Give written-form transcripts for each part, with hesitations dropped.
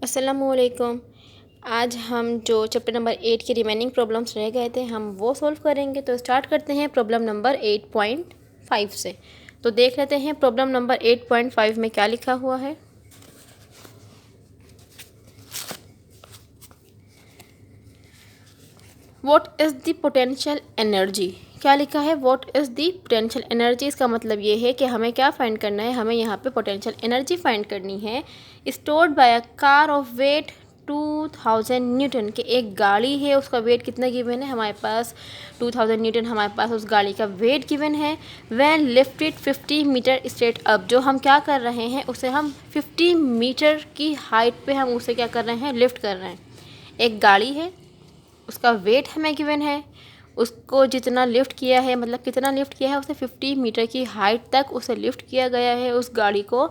अस्सलामुअलैकुम। आज हम जो चैप्टर नंबर 8 के रिमेनिंग प्रॉब्लम्स रह गए थे हम वो सॉल्व करेंगे। तो स्टार्ट करते हैं प्रॉब्लम नंबर 8.5 से। तो देख लेते हैं प्रॉब्लम नंबर 8.5 में क्या लिखा हुआ है। What is the potential energy. क्या लिखा है, what is the potential energy. इसका मतलब ये है कि हमें क्या फाइंड करना है, हमें यहाँ पे पोटेंशियल एनर्जी फाइंड करनी है। Stored by a car of weight 2000 newton. के एक गाड़ी है, उसका वेट कितना गिवन है हमारे पास 2000 न्यूटन हमारे पास उस गाड़ी का वेट गिवन है। When lifted 50 metre straight up. जो हम क्या कर रहे हैं उसे हम 50 मीटर की हाइट पे हम उसे क्या कर रहे हैं, लिफ्ट कर रहे हैं। एक गाड़ी है, उसका वेट हमें गिवन है, उसको जितना लिफ्ट किया है, मतलब कितना लिफ्ट किया है, उसे 50 मीटर की हाइट तक उसे लिफ्ट किया गया है उस गाड़ी को।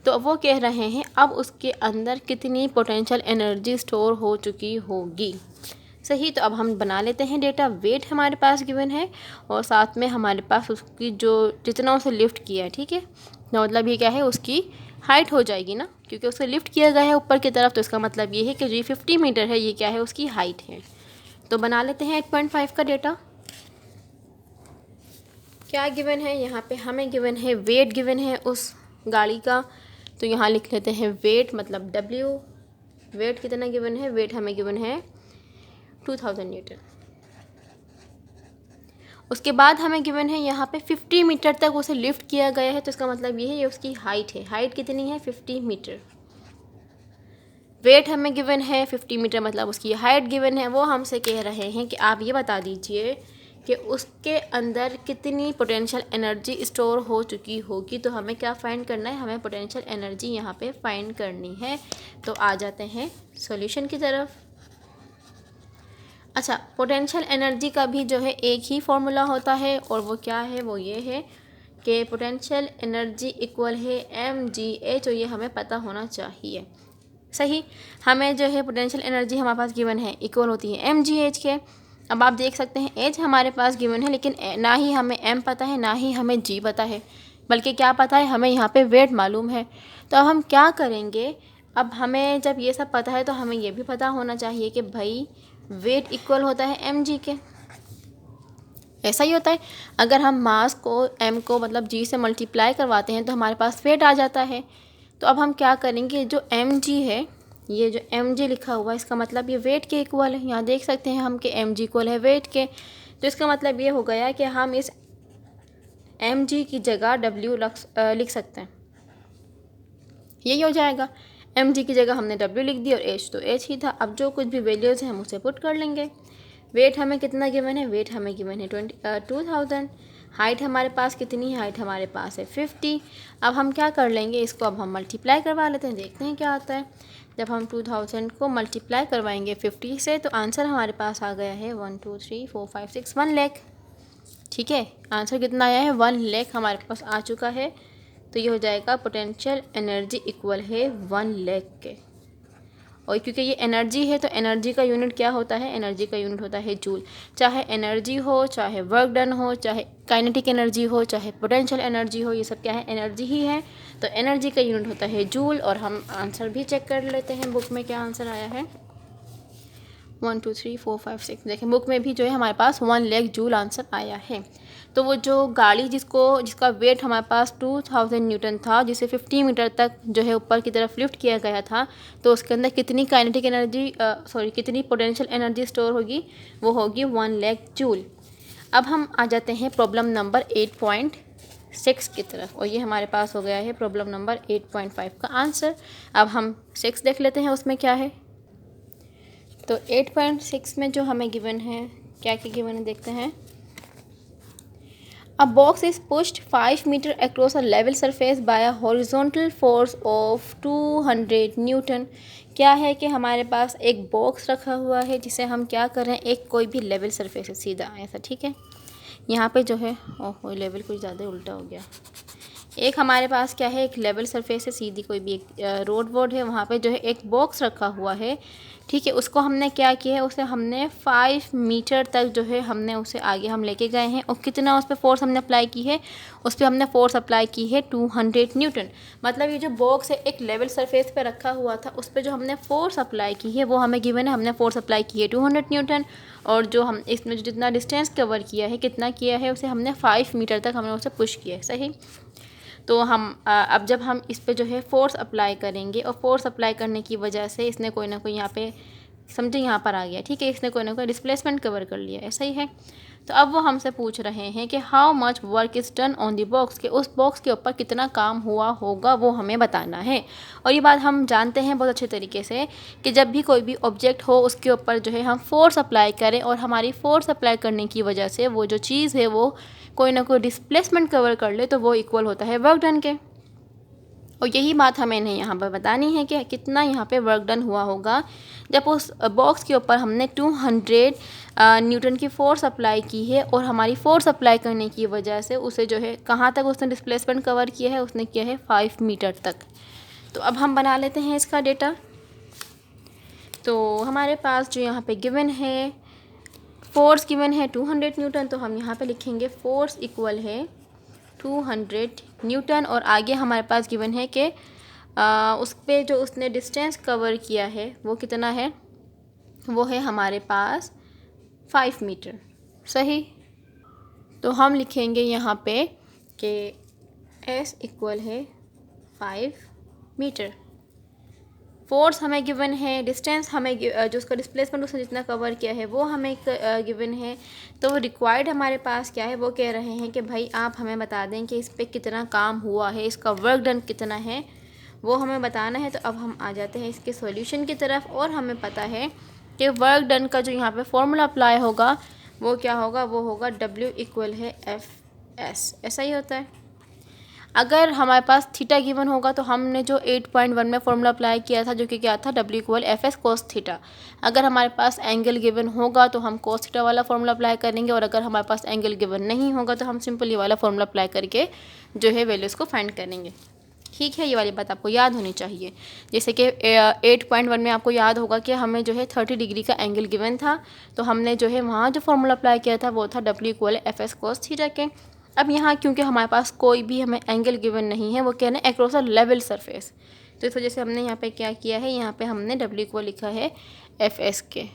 तो वो कह रहे हैं अब उसके अंदर कितनी पोटेंशियल एनर्जी स्टोर हो चुकी होगी। सही, तो अब हम बना लेते हैं डेटा। वेट हमारे पास गिवन है और साथ में हमारे पास उसकी जो जितना उसे लिफ्ट किया है, ठीक है। तो मतलब ये क्या है, उसकी हाइट हो जाएगी ना, क्योंकि उसे लिफ्ट किया गया है ऊपर की तरफ। तो इसका मतलब ये है कि जो 50 मीटर है ये क्या है, उसकी हाइट है। तो बना लेते हैं 8.5 का डेटा। क्या गिवन है यहाँ पे, हमें गिवन है वेट गिवन है उस गाड़ी का। तो यहाँ लिख लेते हैं वेट मतलब W। वेट कितना गिवन है, वेट हमें गिवन है 2000 न्यूटन। उसके बाद हमें गिवन है यहाँ पे 50 मीटर तक उसे लिफ्ट किया गया है। तो इसका मतलब ये है ये उसकी हाइट है। हाइट कितनी है, 50 मीटर। वेट हमें गिवन है 50 मीटर, मतलब उसकी हाइट गिवन है। वो हमसे कह रहे हैं कि आप ये बता दीजिए कि उसके अंदर कितनी पोटेंशियल एनर्जी स्टोर हो चुकी होगी। तो हमें क्या फाइंड करना है, हमें पोटेंशियल एनर्जी यहाँ पे फाइंड करनी है। तो आ जाते हैं सॉल्यूशन की तरफ। अच्छा, पोटेंशियल एनर्जी का भी जो है एक ही फॉर्मूला होता है और वो क्या है, वो ये है कि पोटेंशियल एनर्जी इक्वल है mgh। और ये हमें पता होना चाहिए। सही, हमें जो है पोटेंशियल एनर्जी हमारे पास गिवन है इक्वल होती है mgh के। अब आप देख सकते हैं एच हमारे पास गिवन है, लेकिन ना ही हमें m पता है ना ही हमें g पता है, बल्कि क्या पता है, हमें यहाँ पे वेट मालूम है। तो अब हम क्या करेंगे, अब हमें जब ये सब पता है तो हमें ये भी पता होना चाहिए कि भाई वेट इक्वल होता है mg के। ऐसा ही होता है, अगर हम मास को m को मतलब g से मल्टीप्लाई करवाते हैं तो हमारे पास वेट आ जाता है। तो अब हम क्या करेंगे, जो mg है, ये जो mg लिखा हुआ है इसका मतलब ये वेट के इक्वल है। यहाँ देख सकते हैं हम कि mg इक्वल है वेट के। तो इसका मतलब ये हो गया कि हम इस mg की जगह w लिख सकते हैं। यही हो जाएगा, mg की जगह हमने w लिख दी और h तो h ही था। अब जो कुछ भी वैल्यूज़ हैं हम उसे पुट कर लेंगे। वेट हमें कितना गिवन है, वेट हमें गिवन है 2000। हाइट हमारे पास कितनी है, हाइट हमारे पास है 50। अब हम क्या कर लेंगे, इसको अब हम मल्टीप्लाई करवा लेते हैं, देखते हैं क्या आता है। जब हम 2000 को मल्टीप्लाई करवाएंगे 50 से तो आंसर हमारे पास आ गया है 1 2 3 4 5 6 1 लाख। ठीक है, आंसर कितना आया है, 1 लाख हमारे पास आ चुका है। तो ये हो जाएगा पोटेंशियल एनर्जी इक्वल है 1 लाख के। और क्योंकि ये एनर्जी है तो एनर्जी का यूनिट क्या होता है, एनर्जी का यूनिट होता है जूल। चाहे एनर्जी हो, चाहे वर्क डन हो, चाहे काइनेटिक एनर्जी हो, चाहे पोटेंशियल एनर्जी हो, ये सब क्या है, एनर्जी ही है। तो एनर्जी का यूनिट होता है जूल। और हम आंसर भी चेक कर लेते हैं बुक में क्या आंसर आया है। 1 2 3 4 5 6 देखें बुक में भी जो है हमारे पास 1 लाख जूल आंसर आया है। तो वो जो गाड़ी जिसका वेट हमारे पास 2000 न्यूटन था, जिसे 50 मीटर तक जो है ऊपर की तरफ लिफ्ट किया गया था, तो उसके अंदर कितनी काइनेटिक एनर्जी कितनी पोटेंशियल एनर्जी स्टोर होगी, वो होगी 1 लाख जूल। अब हम आ जाते हैं प्रॉब्लम नंबर 8.6 की तरफ। और ये हमारे पास हो गया है प्रॉब्लम नंबर 8.5 का आंसर। अब हम 6 देख लेते हैं उसमें क्या है। तो 8.6 में जो हमें गिवन है, क्या क्या गिवन है देखते हैं। A box is pushed 5 meter across a level surface by a horizontal force of 200 Newton. क्या है कि हमारे पास एक बॉक्स रखा हुआ है जिसे हम क्या कर रहे हैं, एक कोई भी लेवल सरफेस है सीधा ऐसा, ठीक है। यहाँ पे जो है ओहो लेवल कुछ ज़्यादा उल्टा हो गया। एक हमारे पास क्या है, एक लेवल सरफेस है, सीधी कोई भी एक रोड वोड है, वहाँ पे जो है एक बॉक्स रखा हुआ है, ठीक है। उसको हमने क्या किया है, उसे हमने 5 मीटर तक जो है हमने उसे आगे हम लेके गए हैं। और कितना उस पर फोर्स हमने अप्लाई की है, उस पर हमने फोर्स अप्लाई की है 200 न्यूटन। मतलब ये जो बॉक्स है एक लेवल सरफेस पे रखा हुआ था, उस पर जो हमने फोर्स अप्लाई की है वो हमें गिवन है, हमने फोर्स अप्लाई की है 200 न्यूटन। और जो हम इसमें जो जितना डिस्टेंस कवर किया है, कितना किया है, उसे हमने 5 मीटर तक हमने उसे पुश किया है, सही। तो हम अब जब हम इस पे जो है फोर्स अप्लाई करेंगे, और फोर्स अप्लाई करने की वजह से इसने कोई ना कोई यहाँ पे समझे यहाँ पर आ गया, ठीक है, इसने कोई ना कोई डिस्प्लेसमेंट कवर कर लिया, ऐसा ही है। तो अब वो हमसे पूछ रहे हैं कि how much work is done on the box, के उस बॉक्स के ऊपर कितना काम हुआ होगा वो हमें बताना है। और ये बात हम जानते हैं बहुत अच्छे तरीके से कि जब भी कोई भी ऑब्जेक्ट हो उसके ऊपर जो है हम फोर्स अप्लाई करें, और हमारी फोर्स अप्लाई करने की वजह से वो जो चीज़ है वो कोई ना कोई डिस्प्लेसमेंट कवर कर ले, तो वो इक्वल होता है वर्क डन के। और यही बात हमें इन्हें यहाँ पर बतानी है कि कितना यहाँ पे वर्क डन हुआ होगा जब उस बॉक्स के ऊपर हमने 200 न्यूटन की फ़ोर्स अप्लाई की है, और हमारी फ़ोर्स अप्लाई करने की वजह से उसे जो है कहाँ तक उसने डिस्प्लेसमेंट कवर किया है, उसने किया है 5 मीटर तक। तो अब हम बना लेते हैं इसका डेटा। तो हमारे पास जो यहाँ पे गिवन है, फोर्स गिवन है 200 न्यूटन, तो हम यहाँ पे लिखेंगे फोर्स इक्वल है 200 न्यूटन। और आगे हमारे पास गिवन है कि उस पर जो उसने डिस्टेंस कवर किया है वो कितना है, वो है हमारे पास 5 मीटर, सही। तो हम लिखेंगे यहाँ पे कि S इक्वल है 5 मीटर। फोर्स हमें गिवन है, डिस्टेंस हमें जो उसका डिस्प्लेसमेंट उसने जितना कवर किया है वो हमें गिवन है। तो रिक्वायर्ड हमारे पास क्या है, वो कह रहे हैं कि भाई आप हमें बता दें कि इस पर कितना काम हुआ है, इसका वर्क डन कितना है, वो हमें बताना है। तो अब हम आ जाते हैं इसके सॉल्यूशन की तरफ। और हमें पता है कि वर्क डन का जो यहाँ पे फॉर्मूला अप्लाई होगा वो क्या होगा, वो होगा W इक्वल है FS, ऐसा ही होता है। अगर हमारे पास थीटा गिवन होगा तो हमने जो 8.1 में फॉर्मूला अप्लाई किया था, जो कि क्या था, W equal FS cos theta. अगर हमारे पास एंगल गिवन होगा तो हम कोस थीटा वाला फॉर्मूला अप्लाई करेंगे, और अगर हमारे पास एंगल गिवन नहीं होगा तो हम सिंपल ये वाला फॉर्मूला अप्लाई करके जो है वैल्यूज़ को फाइंड करेंगे, ठीक है। ये वाली बात आपको याद होनी चाहिए। जैसे कि 8.1 में आपको याद होगा कि हमें जो है 30 डिग्री का एंगल गिवन था, तो हमने जो है वहाँ जो फॉर्मूला अप्लाई किया था वो था W equal FS cos theta के। अब यहाँ क्योंकि हमारे पास कोई भी हमें एंगल गिवन नहीं है, वो क्या है, अक्रॉस अ लेवल सरफेस, तो इस वजह से हमने यहाँ पे क्या किया है, यहाँ पे हमने W इक्वल लिखा है FS के,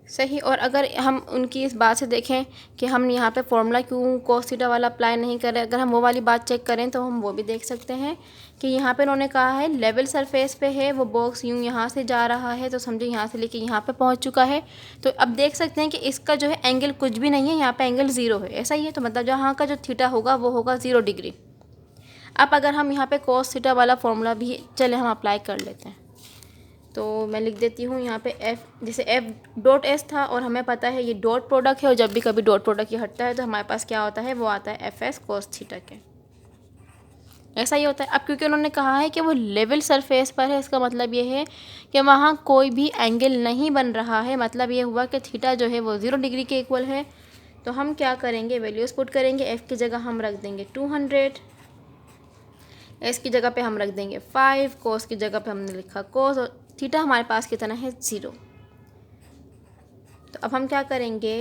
सही। और अगर हम उनकी इस बात से देखें कि हम यहाँ पे फॉर्मूला क्यों कोस थीटा वाला अप्लाई नहीं करें, अगर हम वो वाली बात चेक करें तो हम वो भी देख सकते हैं कि यहाँ पे उन्होंने कहा है लेवल सरफेस पे है, वो बॉक्स यूँ यहाँ से जा रहा है, तो समझो यहाँ से लेके यहाँ पे पहुँच चुका है। तो अब देख सकते हैं कि इसका जो है एंगल कुछ भी नहीं है, यहाँ पर एंगल 0 है, ऐसा ही है। तो मतलब यहाँ का जो थीटा होगा वो होगा 0 डिग्री। अब अगर हम यहाँ पर कोस थीटा वाला फॉर्मूला भी चले हम अप्लाई कर लेते हैं, तो मैं लिख देती हूँ यहाँ पे F, जैसे F डॉट S था, और हमें पता है ये डॉट प्रोडक्ट है, और जब भी कभी डॉट प्रोडक्ट ये हटता है तो हमारे पास क्या होता है, वो आता है FS कोस थीटा के, ऐसा ही होता है। अब क्योंकि उन्होंने कहा है कि वो लेवल सरफेस पर है, इसका मतलब ये है कि वहाँ कोई भी एंगल नहीं बन रहा है, मतलब ये हुआ कि थीटा जो है वो 0 डिग्री के इक्वल है। तो हम क्या करेंगे, वैल्यूज़ पुट करेंगे। F की जगह हम रख देंगे 200, S की जगह पे हम रख देंगे 5, कोस की जगह पे हमने लिखा कोस, और थीटा हमारे पास कितना है 0। तो अब हम क्या करेंगे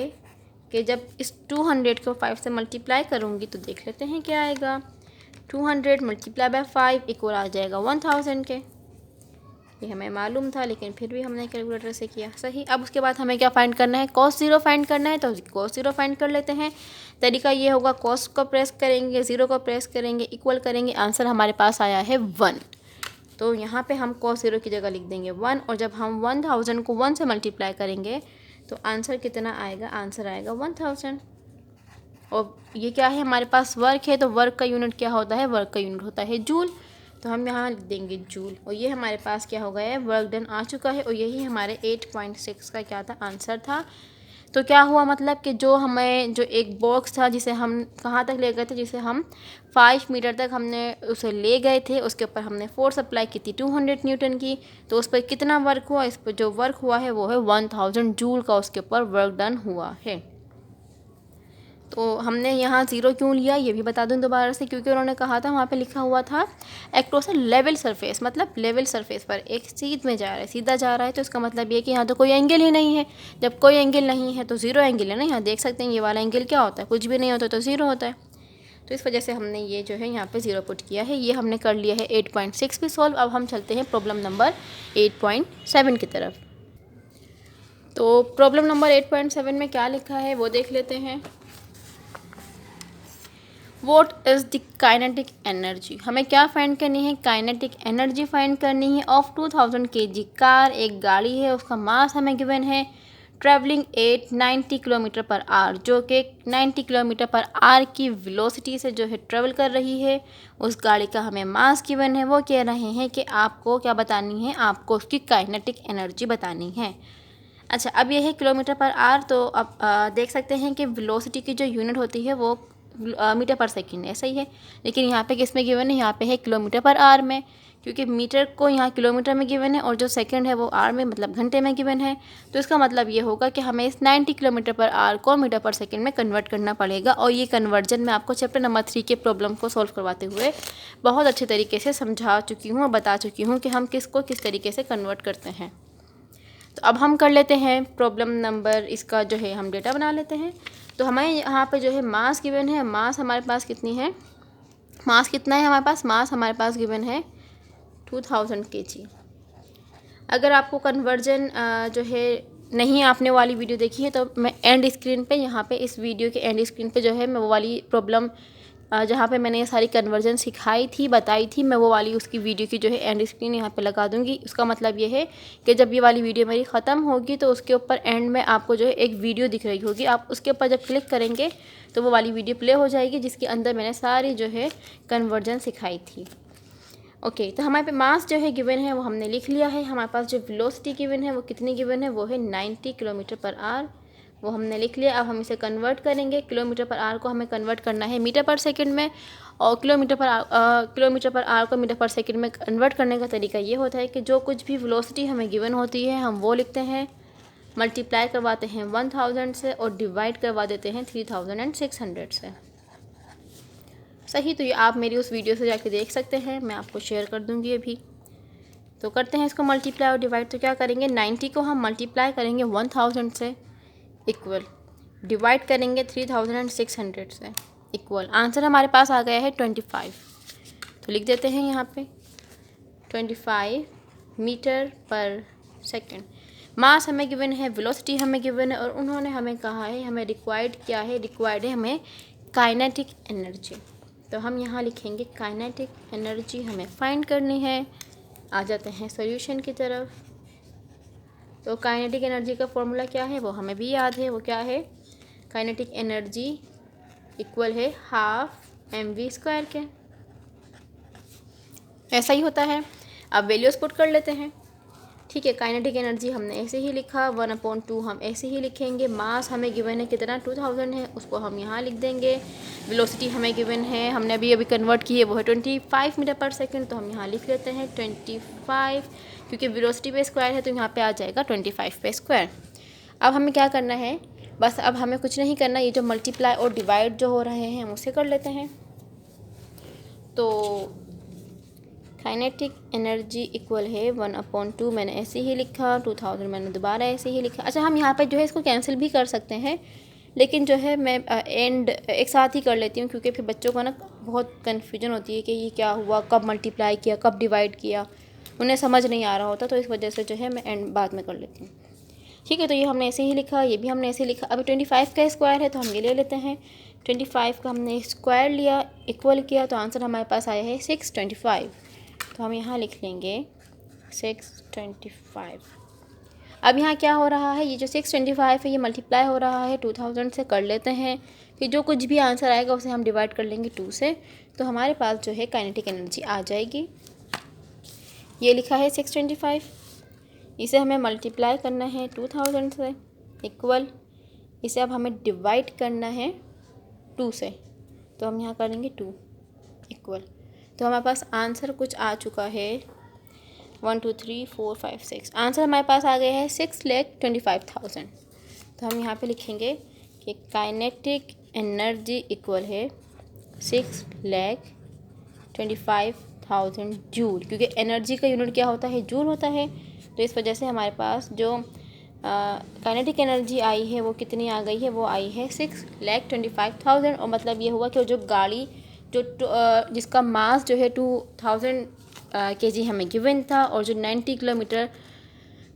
कि जब इस 200 को 5 से मल्टीप्लाई करूँगी तो देख लेते हैं क्या आएगा। 200 मल्टीप्लाई बाय 5 इक्वल आ जाएगा 1000 के। ये हमें मालूम था, लेकिन फिर भी हमने कैलकुलेटर से किया, सही। अब उसके बाद हमें क्या फाइंड करना है, cos 0 फाइंड करना है, तो cos 0 फाइंड कर लेते हैं। तरीका ये होगा, cos को प्रेस करेंगे, 0 को प्रेस करेंगे, इक्वल करेंगे, आंसर हमारे पास आया है 1। तो यहाँ पे हम cos 0 की जगह लिख देंगे 1, और जब हम 1000 को 1 से मल्टीप्लाई करेंगे तो आंसर कितना आएगा, आंसर आएगा 1000। और ये क्या है, हमारे पास वर्क है, तो वर्क का यूनिट क्या होता है, वर्क का यूनिट होता है जूल, तो हम यहाँ लिख देंगे जूल। और ये हमारे पास क्या हो गया है, वर्क डन आ चुका है, और यही हमारे 8.6 का क्या था, आंसर था। तो क्या हुआ, मतलब कि जो हमें जो एक बॉक्स था जिसे हम कहाँ तक ले गए थे, जिसे हम 5 मीटर तक हमने उसे ले गए थे, उसके ऊपर हमने फोर्स अप्लाई की थी 200 न्यूटन की, तो उस पर कितना वर्क हुआ, इस पर जो वर्क हुआ है वो है 1000 जूल का उसके ऊपर वर्क डन हुआ है। तो हमने यहाँ 0 क्यों लिया ये भी बता दूँ दोबारा से, क्योंकि उन्होंने कहा था वहाँ पे लिखा हुआ था एक्रोस अ लेवल सरफेस, मतलब लेवल सरफेस पर एक सीध में जा रहा है, सीधा जा रहा है, तो इसका मतलब ये कि यहाँ तो कोई एंगल ही नहीं है। जब कोई एंगल नहीं है तो 0 एंगल है ना, यहाँ देख सकते हैं ये वाला एंगल क्या होता है, कुछ भी नहीं होता तो 0 होता है। तो इस वजह से हमने ये जो है यहाँ पे 0 पुट किया है। ये हमने कर लिया है 8.6 भी सॉल्व। अब हम चलते हैं प्रॉब्लम नंबर 8.7 की तरफ। तो प्रॉब्लम नंबर 8.7 में क्या लिखा है वो देख लेते हैं। What is the kinetic energy, हमें क्या फाइंड करनी है, काइनेटिक एनर्जी फाइंड करनी है ऑफ 2000 kg कार, एक गाड़ी है, उसका मास हमें गिवन है, ट्रैवलिंग 90 किलोमीटर पर आवर, जो कि 90 किलोमीटर पर आवर की वेलोसिटी से जो है ट्रेवल कर रही है। उस गाड़ी का हमें मास गिवन है। वो कह रहे हैं कि आपको क्या बतानी है, आपको उसकी काइनेटिक एनर्जी बतानी है। अच्छा, अब ये है किलोमीटर पर आवर, तो अब देख सकते हैं कि वेलोसिटी की जो यूनिट होती है वो मीटर पर सेकंड है, सही है। लेकिन यहाँ पे किस में गिवन है, यहाँ पे है किलोमीटर पर आवर में, क्योंकि मीटर को यहाँ किलोमीटर में गिवन है और जो सेकंड है वो आवर में मतलब घंटे में गिवन है। तो इसका मतलब ये होगा कि हमें इस 90 किलोमीटर पर आवर को मीटर पर सेकंड में कन्वर्ट करना पड़ेगा। और ये कन्वर्जन मैं आपको चैप्टर नंबर 3 के प्रॉब्लम को सॉल्व करवाते हुए बहुत अच्छे तरीके से समझा चुकी हूँ और बता चुकी हूँ कि हम किसको किस तरीके से कन्वर्ट करते हैं। तो अब हम कर लेते हैं प्रॉब्लम नंबर, इसका जो है हम डेटा बना लेते हैं। तो हमें यहाँ पे जो है मास गिवन है, मास हमारे पास कितनी है, मास कितना है हमारे पास, मास हमारे पास गिवन है 2000 kg। अगर आपको कन्वर्जन जो है नहीं आपने वाली वीडियो देखी है तो मैं एंड स्क्रीन पे, यहाँ पे इस वीडियो के एंड स्क्रीन पे जो है मैं वो वाली प्रॉब्लम जहाँ पे मैंने ये सारी कन्वर्जन सिखाई थी, बताई थी, मैं वो वाली उसकी वीडियो की जो है एंड स्क्रीन यहाँ पे लगा दूँगी। उसका मतलब ये है कि जब ये वाली वीडियो मेरी ख़त्म होगी तो उसके ऊपर एंड में आपको जो है एक वीडियो दिख रही होगी, आप उसके ऊपर जब क्लिक करेंगे तो वो वाली वीडियो प्ले हो जाएगी जिसके अंदर मैंने सारी जो है कन्वर्जन सिखाई थी। ओके, तो हमारे पे मास जो है गिवन है वो हमने लिख लिया है। हमारे पास जो वेलोसिटी गिवन है वो कितनी गिवन है, वो है 90 किलोमीटर पर आवर, वो हमने लिख लिया। अब हम इसे कन्वर्ट करेंगे, किलोमीटर पर आवर को हमें कन्वर्ट करना है मीटर पर सेकंड में, और किलोमीटर पर आवर को मीटर पर सेकंड में कन्वर्ट करने का तरीका ये होता है कि जो कुछ भी वेलोसिटी हमें गिवन होती है हम वो लिखते हैं, मल्टीप्लाई करवाते हैं 1000 से और डिवाइड करवा देते हैं 3600 से। सही, तो ये आप मेरी उस वीडियो से जाके देख सकते हैं, मैं आपको शेयर कर दूंगी अभी। तो करते हैं इसको मल्टीप्लाई और डिवाइड। तो क्या करेंगे, 90 को हम मल्टीप्लाई करेंगे 1000 से इक्वल, डिवाइड करेंगे 3600 से इक्वल, आंसर हमारे पास आ गया है 25। तो लिख देते हैं यहाँ पे 25 मीटर पर सेकेंड। मास हमें गिवन है, वेलोसिटी हमें गिवन है, और उन्होंने हमें कहा है हमें रिक्वायर्ड क्या है, रिक्वायर्ड है हमें काइनेटिक एनर्जी। तो हम यहाँ लिखेंगे काइनेटिक एनर्जी हमें फाइंड करनी है। आ जाते हैं सॉल्यूशन की तरफ। तो काइनेटिक एनर्जी का फॉर्मूला क्या है वो हमें भी याद है, वो क्या है, काइनेटिक एनर्जी इक्वल है ½ mv² के, ऐसा ही होता है। अब वैल्यूज़ पुट कर लेते हैं। ठीक है, काइनेटिक एनर्जी हमने ऐसे ही लिखा, 1/2 हम ऐसे ही लिखेंगे। मास हमें गिवन है कितना 2000 है, उसको हम यहाँ लिख देंगे। वेलोसिटी हमें गिवन है, हमने अभी कन्वर्ट की है, वो है 25 मीटर पर सेकंड, तो हम यहाँ लिख लेते हैं 25, क्योंकि वेलोसिटी पे स्क्वायर है तो यहाँ पे आ जाएगा 25 पे स्क्वायर। अब हमें क्या करना है, बस अब हमें कुछ नहीं करना, ये जो मल्टीप्लाई और डिवाइड जो हो रहे हैं हम उसे कर लेते हैं। तो काइनेटिक एनर्जी इक्वल है 1/2, मैंने ऐसे ही लिखा, 2000 मैंने दोबारा ऐसे ही लिखा। अच्छा, हम यहाँ पे जो है इसको कैंसिल भी कर सकते हैं, लेकिन जो है मैं एंड एक साथ ही कर लेती हूँ, क्योंकि फिर बच्चों को ना बहुत कन्फ्यूजन होती है कि ये क्या हुआ, कब मल्टीप्लाई किया, कब डिवाइड किया, उन्हें समझ नहीं आ रहा होता, तो इस वजह से जो है मैं एंड बाद में कर लेती हूँ। ठीक है, तो ये हमने ऐसे ही लिखा, ये भी हमने ऐसे लिखा। अभी 25 का स्क्वायर है तो हम ये ले लेते हैं, 25 का हमने स्क्वायर लिया, इक्वल किया, तो आंसर हमारे पास आया है 625। तो हम यहाँ लिख लेंगे 625। अब यहाँ क्या हो रहा है, ये जो 625 है ये मल्टीप्लाई हो रहा है 2000 से, कर लेते हैं कि जो कुछ भी आंसर आएगा उसे हम डिवाइड कर लेंगे 2 से, तो हमारे पास जो है काइनेटिक एनर्जी आ जाएगी। ये लिखा है 625, इसे हमें मल्टीप्लाई करना है 2000 से इक्वल, इसे अब हमें डिवाइड करना है 2 से, तो हम यहाँ करेंगे 2 इक्वल। तो हमारे पास आंसर कुछ आ चुका है 1 2 3 4 5 6, आंसर हमारे पास आ गया है 6,25,000। तो हम यहाँ पे लिखेंगे कि काइनेटिक एनर्जी इक्वल है 6,25,000 जूल, क्योंकि एनर्जी का यूनिट क्या होता है, जूल होता है। तो इस वजह से हमारे पास जो काइनेटिक एनर्जी आई है वो कितनी आ गई है, वो आई है 6,25,000। और मतलब ये हुआ कि जो गाड़ी जो जिसका मास जो है 2000 kg हमें गिवन था और जो 90 किलोमीटर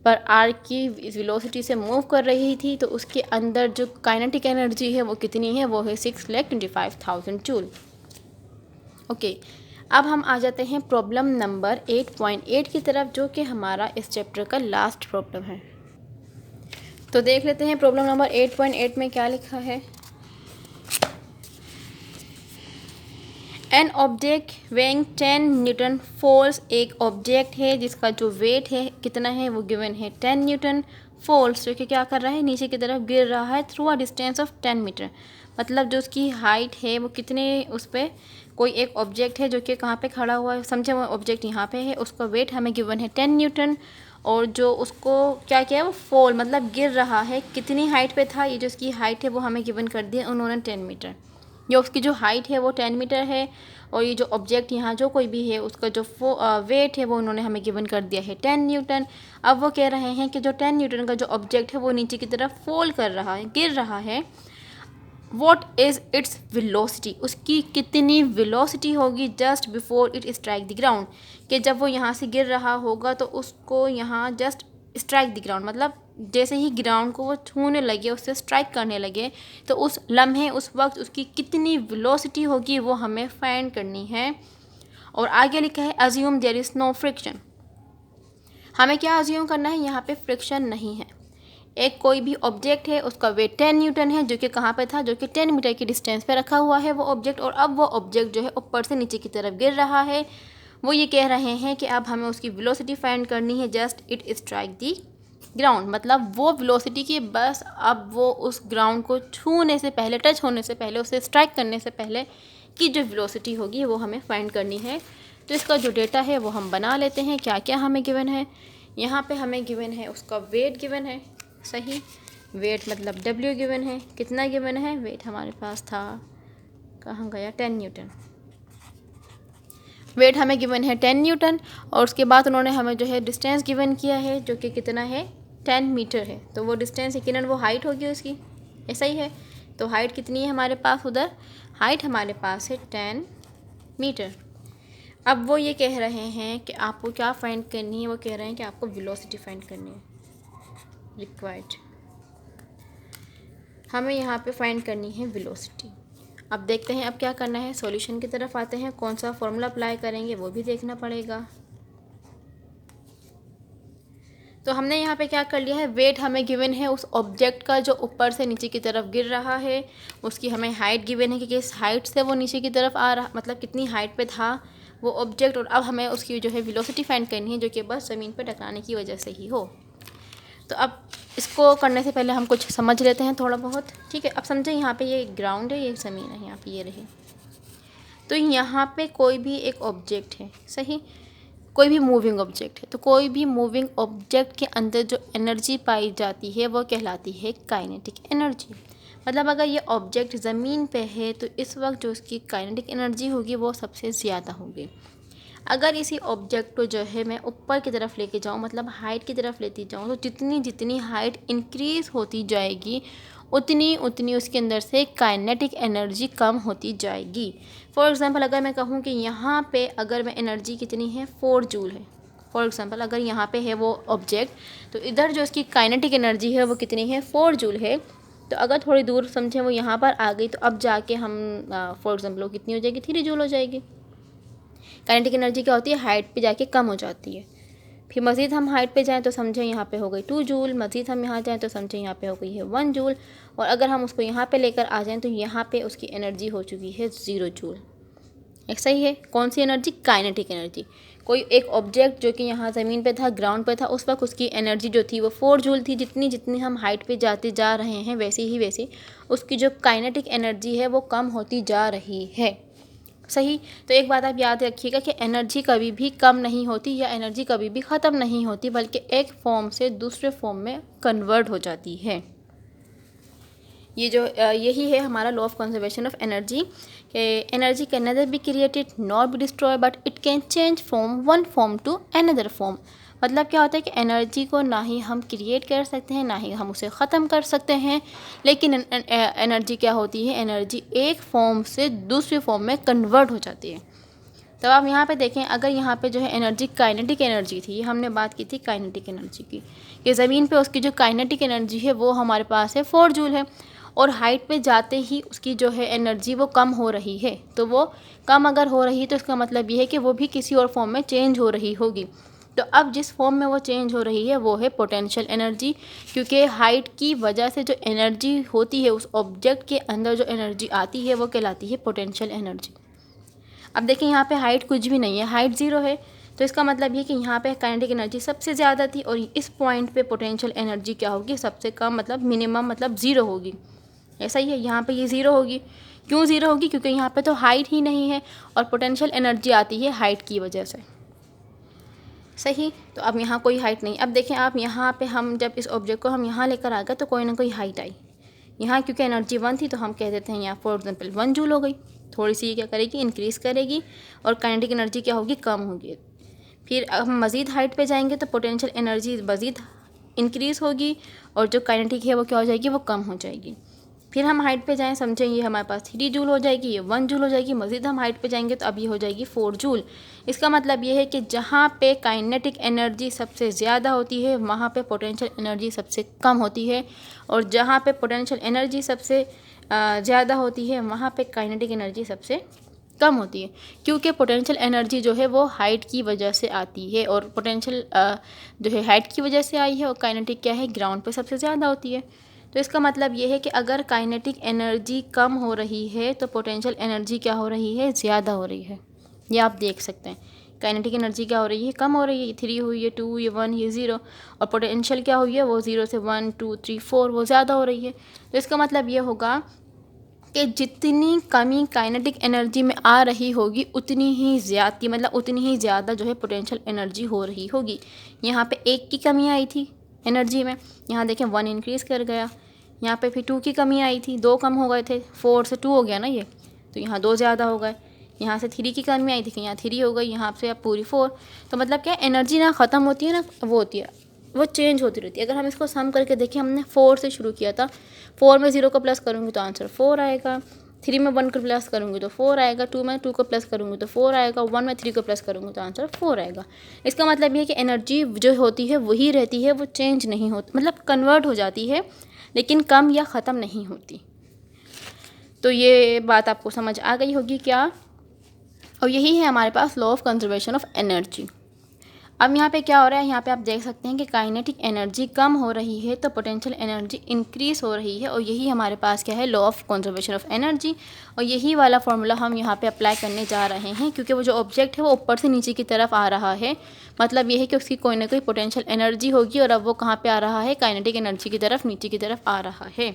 पर आर की वेलोसिटी से मूव कर रही थी, तो उसके अंदर जो काइनेटिक एनर्जी है वो कितनी है, वो है 6,25,000 जूल। ओके, अब हम आ जाते हैं प्रॉब्लम नंबर 8.8 की तरफ, जो कि हमारा इस चैप्टर का लास्ट प्रॉब्लम है। तो देख लेते हैं प्रॉब्लम नंबर 8.8 में क्या लिखा है। An object weighing 10 newton falls, एक ऑब्जेक्ट है जिसका जो वेट है कितना है, वो गिवन है 10 न्यूटन फोल्स, जो कि क्या कर रहा है, नीचे की तरफ गिर रहा है through a distance of 10 metre. मतलब जो उसकी हाइट है वो कितने, उस पर कोई एक ऑब्जेक्ट है जो कि कहाँ पे खड़ा हुआ है, समझे, वो ऑब्जेक्ट यहाँ पे है, उसका वेट हमें गिवन है 10 न्यूटन। और जो उसको क्या किया है, वो फॉल मतलब गिर रहा है, कितनी हाइट पे था, ये जो उसकी हाइट है वो हमें गिवन कर दी उन्होंने 10 मीटर। ये उसकी जो हाइट है वो 10 मीटर है, और ये जो ऑब्जेक्ट यहाँ जो कोई भी है उसका जो वेट है वो उन्होंने हमें गिवन कर दिया है 10 न्यूटन। अब वो कह रहे हैं कि जो 10 न्यूटन का जो ऑब्जेक्ट है वो नीचे की तरफ फॉल कर रहा है, गिर रहा है। वॉट इज़ इट्स वेलोसिटी, उसकी कितनी वेलोसिटी होगी just before it strike the ground, कि जब वो यहाँ से गिर रहा होगा तो उसको यहाँ जस्ट स्ट्राइक द ग्राउंड, मतलब जैसे ही ग्राउंड को वो छूने लगे, उससे स्ट्राइक करने लगे, तो उस लम्हे उस वक्त उसकी कितनी वेलोसिटी होगी वो हमें फाइंड करनी है। और आगे लिखा है assume there is no friction, हमें क्या अज्यूम करना है, यहाँ पे फ्रिक्शन नहीं है। एक कोई भी ऑब्जेक्ट है, उसका वेट 10 न्यूटन है, जो कि कहाँ पे था, जो कि 10 मीटर की डिस्टेंस पे रखा हुआ है वो ऑब्जेक्ट, और अब वो ऑब्जेक्ट जो है ऊपर से नीचे की तरफ गिर रहा है। वो ये कह रहे हैं कि अब हमें उसकी वेलोसिटी फाइंड करनी है just it strike the ground, मतलब वो वेलोसिटी की बस अब वो उस ग्राउंड को छूने से पहले, टच होने से पहले, उसे स्ट्राइक करने से पहले की जो वेलोसिटी होगी वो हमें फाइंड करनी है। तो इसका जो डेटा है वो हम बना लेते हैं। क्या क्या हमें गिवन है, यहाँ पे हमें गिवन है उसका वेट गिवन है, सही, वेट मतलब W गिवन है, कितना गिवन है, वेट हमारे पास था, कहाँ गया, 10 न्यूटन, वेट हमें गिवन है 10 न्यूटन। और उसके बाद उन्होंने हमें जो है डिस्टेंस गिवन किया है जो कि कितना है 10 मीटर है, तो वो डिस्टेंस यकीनन वो हाइट होगी उसकी, ऐसा ही है। तो हाइट कितनी है हमारे पास, उधर हाइट हमारे पास है 10 मीटर। अब वो ये कह रहे हैं कि आपको क्या फाइंड करनी है, वो कह रहे हैं कि आपको वेलोसिटी फाइंड करनी है, रिक्वायर्ड हमें यहाँ पे फाइंड करनी है वेलोसिटी। अब देखते हैं अब क्या करना है, सॉल्यूशन की तरफ आते हैं, कौन सा फॉर्मूला अप्लाई करेंगे वो भी देखना पड़ेगा। तो हमने यहाँ पे क्या कर लिया है, वेट हमें गिवन है उस ऑब्जेक्ट का जो ऊपर से नीचे की तरफ गिर रहा है, उसकी हमें हाइट गिवन है कि किस हाइट से वो नीचे की तरफ आ रहा, मतलब कितनी हाइट पे था वो ऑब्जेक्ट, और अब हमें उसकी जो है वेलोसिटी फाइंड करनी है जो कि बस ज़मीन पर टकराने की वजह से ही हो। तो अब इसको करने से पहले हम कुछ समझ लेते हैं थोड़ा बहुत, ठीक है। अब समझे, यहाँ पे ये ग्राउंड है, ये ज़मीन है, यहाँ पे ये रही, तो यहाँ पे कोई भी एक ऑब्जेक्ट है, सही, कोई भी मूविंग ऑब्जेक्ट है, तो कोई भी मूविंग ऑब्जेक्ट के अंदर जो एनर्जी पाई जाती है वो कहलाती है काइनेटिक एनर्जी। मतलब अगर ये ऑब्जेक्ट ज़मीन पे है तो इस वक्त जो उसकी काइनेटिक एनर्जी होगी वो सबसे ज़्यादा होगी। अगर इसी ऑब्जेक्ट को जो है मैं ऊपर की तरफ लेके जाऊँ, मतलब हाइट की तरफ लेती जाऊँ, तो जितनी जितनी हाइट इंक्रीज़ होती जाएगी उतनी उतनी उसके अंदर से काइनेटिक एनर्जी कम होती जाएगी। फॉर एग्ज़ाम्पल अगर मैं कहूँ कि यहाँ पे अगर मैं एनर्जी कितनी है 4 जूल है, फॉर एग्ज़ाम्पल अगर यहाँ पे है वो ऑब्जेक्ट, तो इधर जो उसकी काइनेटिक एनर्जी है वो कितनी है 4 जूल है। तो अगर थोड़ी दूर समझें वो यहाँ पर आ गई, तो अब जाके हम फॉर एग्ज़ाम्पल वो कितनी हो जाएगी, 3 जूल हो जाएगी। काइनेटिक एनर्जी क्या होती है, हाइट पे जाके कम हो जाती है। फिर मज़ीद हम हाइट पे जाएँ तो समझें यहाँ पे हो गई 2 जूल, मज़ीद हम यहाँ जाएँ तो समझें यहाँ पे हो गई है 1 जूल, और अगर हम उसको यहाँ पे लेकर आ जाएँ तो यहाँ पे उसकी एनर्जी हो चुकी है 0 जूल। एक सही है, कौन सी एनर्जी, काइनेटिक एनर्जी। कोई एक ऑब्जेक्ट जो कि यहाँ ज़मीन पे था, ग्राउंड पे था, उस वक्त उसकी एनर्जी जो थी वो 4 जूल थी। जितनी जितनी हम हाइट पे जाते जा रहे हैं वैसे ही वैसे उसकी जो काइनेटिक एनर्जी है वो कम होती जा रही है, सही। तो एक बात आप याद रखिएगा कि एनर्जी कभी भी कम नहीं होती या एनर्जी कभी भी ख़त्म नहीं होती, बल्कि एक फॉर्म से दूसरे फॉर्म में कन्वर्ट हो जाती है। ये जो यही है हमारा law of conservation of energy. Energy can neither be created nor be destroy but it can change from one form to another form. मतलब क्या होता है कि एनर्जी को ना ही हम क्रिएट कर सकते हैं ना ही हम उसे ख़त्म कर सकते हैं, लेकिन एनर्जी क्या होती है, एनर्जी एक फॉर्म से दूसरे फॉर्म में कन्वर्ट हो जाती है। तो आप यहाँ पे देखें, अगर यहाँ पे जो है एनर्जी काइनेटिक एनर्जी थी, हमने बात की थी काइनेटिक एनर्जी की, कि ज़मीन पे उसकी जो काइनेटिक एनर्जी है वो हमारे पास है 4 जूल है, और हाइट पे जाते ही उसकी जो है एनर्जी वो कम हो रही है। तो वो कम अगर हो रही है तो इसका मतलब ये है कि वो भी किसी और फॉर्म में चेंज हो रही होगी। तो अब जिस फॉर्म में वो चेंज हो रही है वो है पोटेंशियल एनर्जी, क्योंकि हाइट की वजह से जो एनर्जी होती है उस ऑब्जेक्ट के अंदर जो एनर्जी आती है वो कहलाती है पोटेंशियल एनर्जी। अब देखिए यहाँ पे हाइट कुछ भी नहीं है, हाइट 0 है, तो इसका मतलब ये कि यहाँ पे काइनेटिक एनर्जी सबसे ज़्यादा थी और इस पॉइंट पे पोटेंशियल एनर्जी क्या होगी, सबसे कम, मतलब मिनिमम, मतलब 0 होगी। ऐसा ही है, यहाँ पे ये 0 होगी। क्यों 0 होगी, क्योंकि यहाँ पे तो हाइट ही नहीं है और पोटेंशियल एनर्जी आती है हाइट की वजह से। सही, तो अब यहाँ कोई हाइट नहीं। अब देखें आप, यहाँ पे हम जब इस ऑब्जेक्ट को हम यहाँ लेकर आ गए तो कोई ना कोई हाइट आई। यहाँ क्योंकि एनर्जी 1 थी तो हम कह देते हैं यहाँ फॉर एग्जाम्पल 1 जूल हो गई। थोड़ी सी ये क्या करेगी, इंक्रीज़ करेगी, और काइनेटिक एनर्जी क्या होगी, कम होगी। फिर हम मज़ीद हाइट पे जाएंगे तो पोटेंशियल एनर्जी मज़ीद इंक्रीज़ होगी और जो काइनेटिक है वो क्या हो जाएगी, वो कम हो जाएगी। फिर हम हाइट पे जाएं, समझें, ये हमारे पास 3 जूल हो जाएगी, ये 1 जूल हो जाएगी, मज़ीद हम हाइट पे जाएंगे तो अब ये हो जाएगी 4 जूल। इसका मतलब ये है कि जहाँ पे काइनेटिक एनर्जी सबसे ज़्यादा होती है वहाँ पे पोटेंशियल एनर्जी सबसे कम होती है, और जहाँ पे पोटेंशियल एनर्जी सबसे ज़्यादा होती है वहाँ पे काइनेटिक एनर्जी सबसे कम होती है, क्योंकि पोटेंशियल एनर्जी जो है वो हाइट की वजह से आती है, और पोटेंशियल जो है हाइट की वजह से आई है, और काइनेटिक क्या है, ग्राउंड पे सबसे ज़्यादा होती है। तो इसका मतलब ये है कि अगर काइनेटिक एनर्जी कम हो रही है तो पोटेंशियल एनर्जी क्या हो रही है, ज़्यादा हो रही है। ये आप देख सकते हैं, काइनेटिक एनर्जी क्या हो रही है, कम हो रही है। 3 हुई है, 2, ये 1, ये 0, और पोटेंशियल क्या हुई है, वो 0 से 1, 2, 3, 4 वो ज़्यादा हो रही है। तो इसका मतलब ये होगा कि जितनी कमी काइनेटिक एनर्जी में आ रही होगी उतनी ही ज़्यादा, मतलब उतनी ही ज़्यादा जो है पोटेंशियल एनर्जी हो रही होगी। यहाँ पे 1 की कमी आई थी एनर्जी में, यहाँ देखें 1 इंक्रीज़ कर गया। यहाँ पे फिर 2 की कमी आई थी, 2 कम हो गए थे, 4 से 2 हो गया ना ये, तो यहाँ 2 ज़्यादा हो गए। यहाँ से 3 की कमी आई थी कि यहाँ 3 हो गई, यहाँ से अब पूरी 4। तो मतलब क्या, एनर्जी ना ख़त्म होती है ना वो होती है, वो चेंज होती रहती है। अगर हम इसको सम करके देखें, हमने 4 से शुरू किया था, 4 में 0 को प्लस करूँगी तो आंसर 4 आएगा, 3 में 1 को प्लस करूँगी तो 4 आएगा, 2 में 2 को प्लस करूँगी तो 4 आएगा, 1 में 3 को प्लस करूँगी तो आंसर 4 आएगा। इसका मतलब ये है कि एनर्जी जो होती है वही रहती है, वो चेंज नहीं होती, मतलब कन्वर्ट हो जाती है, लेकिन कम या ख़त्म नहीं होती। तो ये बात आपको समझ आ गई होगी क्या, और यही है हमारे पास law of conservation of energy. अब यहाँ पे क्या हो रहा है, यहाँ पे आप देख सकते हैं कि काइनेटिक एनर्जी कम हो रही है तो पोटेंशियल एनर्जी इंक्रीज़ हो रही है, और यही हमारे पास क्या है, law of conservation of energy. और यही वाला फार्मूला हम यहाँ पे अप्लाई करने जा रहे हैं, क्योंकि वो जो ऑब्जेक्ट है वो ऊपर से नीचे की तरफ आ रहा है, मतलब ये है कि उसकी कोई ना कोई पोटेंशियल एनर्जी होगी, और अब वो कहाँ पर आ रहा है, काइनेटिक एनर्जी की तरफ, नीचे की तरफ आ रहा है।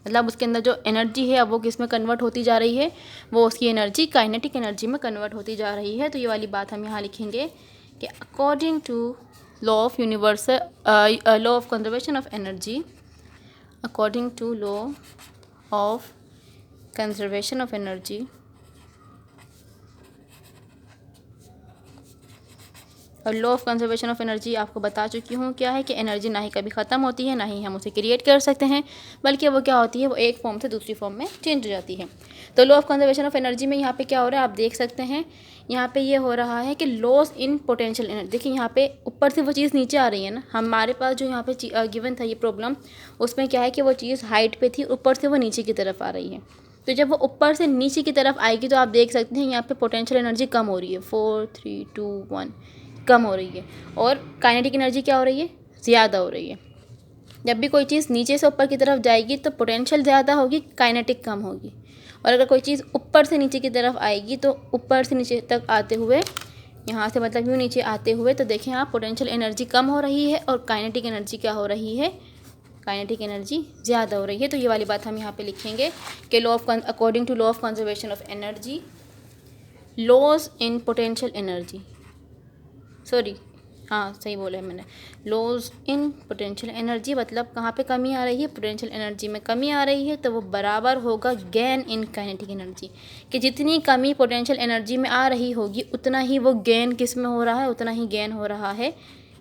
मतलब उसके अंदर जो एनर्जी है अब वो किस में कन्वर्ट होती जा रही है, वो उसकी एनर्जी काइनेटिक एनर्जी में कन्वर्ट होती जा रही है। तो ये वाली बात हम यहाँ लिखेंगे कि according to law of universal law of conservation of energy, according to law of conservation of energy, और law of conservation of energy आपको बता चुकी हूँ क्या है, कि एनर्जी ना ही कभी ख़त्म होती है ना ही हम उसे क्रिएट कर सकते हैं, बल्कि वो क्या होती है, वो एक फॉर्म से दूसरी फॉर्म में चेंज हो जाती है। तो law of conservation of energy में यहाँ पे क्या हो रहा है, आप देख सकते हैं, यहाँ पे ये हो रहा है कि लॉस इन पोटेंशियल एनर्जी। देखिए यहाँ पे ऊपर से वो चीज़ नीचे आ रही है ना, हमारे पास जो यहाँ पे गिवन था ये प्रॉब्लम, उसमें क्या है कि वो चीज़ हाइट पे थी, ऊपर से वो नीचे की तरफ आ रही है। तो जब वो ऊपर से नीचे की तरफ आएगी तो आप देख सकते हैं यहाँ पे पोटेंशियल एनर्जी कम हो रही है, 4, 3, 2, 1 कम हो रही है, और काइनेटिक एनर्जी क्या हो रही है, ज़्यादा हो रही है। जब भी कोई चीज़ नीचे से ऊपर की तरफ जाएगी तो पोटेंशियल ज़्यादा होगी, काइनेटिक कम होगी, और अगर कोई चीज़ ऊपर से नीचे की तरफ आएगी तो ऊपर से नीचे तक आते हुए, यहाँ से मतलब यूँ नीचे आते हुए, तो देखें आप, पोटेंशियल एनर्जी कम हो रही है और काइनेटिक एनर्जी क्या हो रही है, काइनेटिक एनर्जी ज़्यादा हो रही है। तो ये वाली बात हम यहाँ पे लिखेंगे कि law of according to law of conservation of energy, laws in potential energy, sorry हाँ सही बोला है मैंने। लॉस इन पोटेंशियल एनर्जी मतलब कहाँ पे कमी आ रही है, पोटेंशियल एनर्जी में कमी आ रही है, तो वो बराबर होगा गेन इन काइनेटिक एनर्जी, कि जितनी कमी पोटेंशियल एनर्जी में आ रही होगी उतना ही वो गेन किस में हो रहा है, उतना ही गेन हो रहा है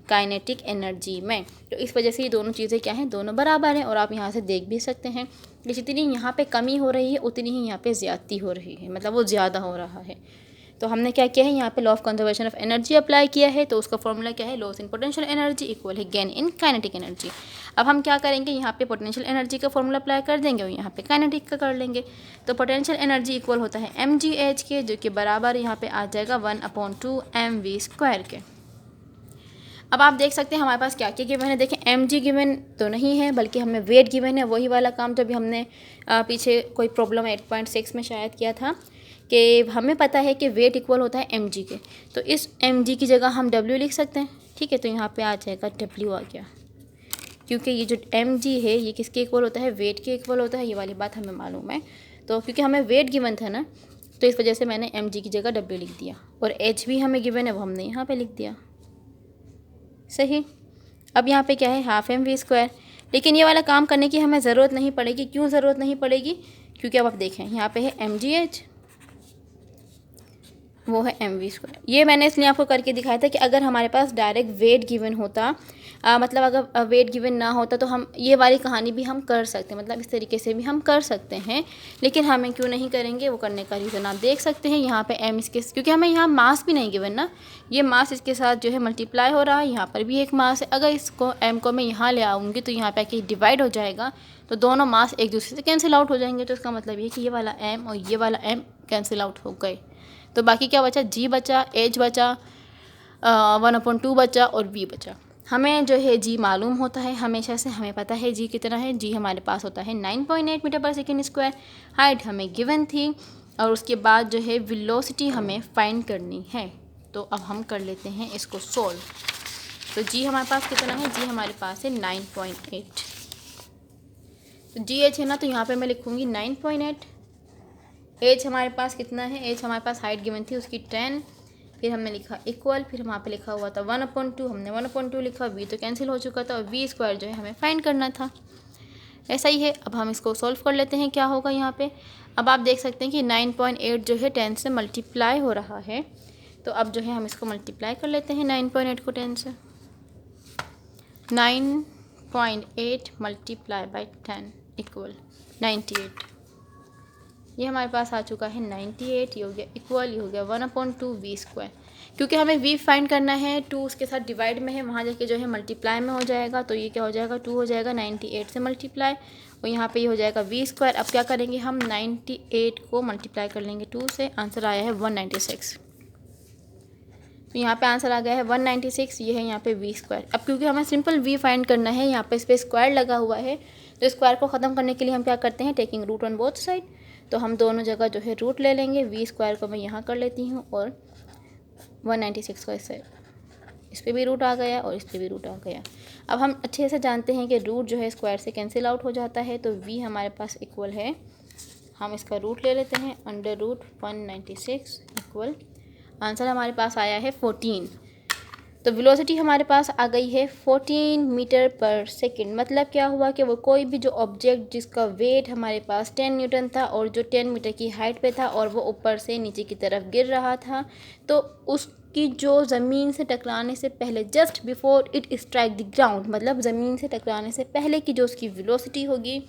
काइनेटिक एनर्जी में। तो इस वजह से ये दोनों चीज़ें क्या हैं, दोनों बराबर हैं। और आप यहाँ से देख भी सकते हैं कि जितनी यहाँ पे कमी हो रही है उतनी ही यहाँ पे ज़्यादती हो रही है, मतलब वो ज़्यादा हो रहा है। तो हमने क्या किया है, यहाँ पे law of conservation of energy apply किया है, तो उसका फॉर्मूला क्या है, loss in potential energy equal है गेन इन काइनेटिक एनर्जी। अब हम क्या करेंगे, यहाँ पे पोटेंशियल एनर्जी का फॉर्मूला अप्लाई कर देंगे और यहाँ पे काइनेटिक का कर लेंगे। तो पोटेंशियल एनर्जी इक्वल होता है mgh के, जो कि बराबर यहाँ पे आ जाएगा 1/2 mv² के। अब आप देख सकते हैं हमारे पास क्या क्या गिवन है। देखें mg गिवन तो नहीं है, बल्कि हमें वेट गिवन है। वही वाला काम जो भी हमने पीछे कोई प्रॉब्लम 8.6 में शायद किया था, कि हमें पता है कि वेट इक्वल होता है mg के, तो इस mg की जगह हम w लिख सकते हैं। ठीक है, तो यहाँ पे आ जाएगा w आ गया, क्योंकि ये जो mg है ये किसके इक्वल होता है, वेट के इक्वल होता है। ये वाली बात हमें मालूम है। तो क्योंकि हमें वेट गिवन था ना, तो इस वजह से मैंने mg की जगह w लिख दिया, और h भी हमें गिवन है वो हमने यहाँ पर लिख दिया। सही। अब यहाँ पे क्या है, हाफ mv²। लेकिन ये वाला काम करने की हमें ज़रूरत नहीं पड़ेगी। क्यों ज़रूरत नहीं पड़ेगी, क्योंकि अब आप देखें यहाँ पे है mgh, वो है mv²। ये मैंने इसलिए आपको करके दिखाया था कि अगर हमारे पास डायरेक्ट वेट गिवन होता, मतलब अगर वेट गिवन ना होता तो हम ये वाली कहानी भी हम कर सकते हैं, मतलब इस तरीके से भी हम कर सकते हैं। लेकिन हमें क्यों नहीं करेंगे, वो करने का रीज़न आप देख सकते हैं। यहाँ पे m इसके, क्योंकि हमें यहाँ मास भी नहीं गिवन ना, ये मास इसके साथ जो है मल्टीप्लाई हो रहा है। यहाँ पर भी एक मास है। अगर इसको m को मैं यहाँ ले आऊँगी तो यहाँ पे आके डिवाइड हो जाएगा, तो दोनों मास एक दूसरे से कैंसिल आउट हो जाएंगे। तो इसका मतलब ये कि ये वाला m और ये वाला m कैंसिल आउट हो गए। तो बाकी क्या बचा, g बचा, h बचा, 1/2 बचा और v बचा। हमें जो है g मालूम होता है हमेशा से, हमें पता है g कितना है। g हमारे पास होता है 9.8 मीटर पर सेकेंड स्क्वायर। हाइट हमें गिवन थी, और उसके बाद जो है वेलोसिटी हमें फाइंड करनी है। तो अब हम कर लेते हैं इसको सोल्व। तो g हमारे पास कितना है, g हमारे पास है 9.8। तो gh है ना, तो यहाँ पर मैं लिखूँगी 9.8। एज हमारे पास कितना है, एज हमारे पास हाइट गिवन थी उसकी 10, फिर हमने लिखा इक्वल, फिर वहाँ पे लिखा हुआ था 1/2, हमने 1/2 लिखा, v तो कैंसिल हो चुका था, और v² जो है हमें फाइंड करना था। ऐसा ही है। अब हम इसको सॉल्व कर लेते हैं, क्या होगा यहाँ पे। अब आप देख सकते हैं कि 9.8 जो है 10 से मल्टीप्लाई हो रहा है। तो अब जो है हम इसको मल्टीप्लाई कर लेते हैं 9.8 को 10 से। 9.8 मल्टीप्लाई बाई 10 इक्वल 98। ये हमारे पास आ चुका है 98। ये हो गया इक्वल, ये हो गया 1/2 v²। क्योंकि हमें v फाइंड करना है, 2 उसके साथ डिवाइड में है, वहाँ जाके जो है मल्टीप्लाई में हो जाएगा। तो ये क्या हो जाएगा, 2 हो जाएगा 98 से मल्टीप्लाई, और यहाँ पे ये हो जाएगा v²। अब क्या करेंगे, हम 98 को मल्टीप्लाई कर लेंगे 2 से। आंसर आया है 196। तो यहाँ पे आंसर आ गया है 196। ये है यहाँ पे v²। अब क्योंकि हमें सिंपल v फाइंड करना है, यहाँ पे इस पर स्क्वायर लगा हुआ है, तो स्क्वायर को ख़त्म करने के लिए हम क्या करते हैं, taking root on both side. तो हम दोनों जगह जो है रूट ले लेंगे। v² को मैं यहाँ कर लेती हूँ, और 196 का इस पर भी रूट आ गया और इस पर भी रूट आ गया। अब हम अच्छे से जानते हैं कि रूट जो है स्क्वायर से कैंसिल आउट हो जाता है। तो v हमारे पास इक्वल है, हम इसका रूट ले लेते हैं, √196 इक्वल, आंसर हमारे पास आया है 14। तो वेलोसिटी हमारे पास आ गई है 14 मीटर पर सेकंड। मतलब क्या हुआ कि वो कोई भी जो ऑब्जेक्ट जिसका वेट हमारे पास 10 न्यूटन था, और जो 10 मीटर की हाइट पे था, और वो ऊपर से नीचे की तरफ गिर रहा था, तो उसकी जो ज़मीन से टकराने से पहले, just before it strike the ground, मतलब ज़मीन से टकराने से पहले की जो उसकी वेलोसिटी होगी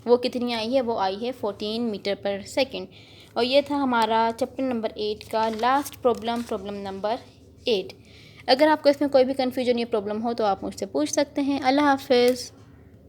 वो कितनी आई है, वो आई है 14 मीटर पर सेकेंड। और ये था हमारा चैप्टर नंबर 8 का लास्ट प्रॉब्लम, प्रॉब्लम नंबर 8। अगर आपको इसमें कोई भी कन्फ्यूजन या प्रॉब्लम हो तो आप मुझसे पूछ सकते हैं। अल्लाह हाफ़िज़।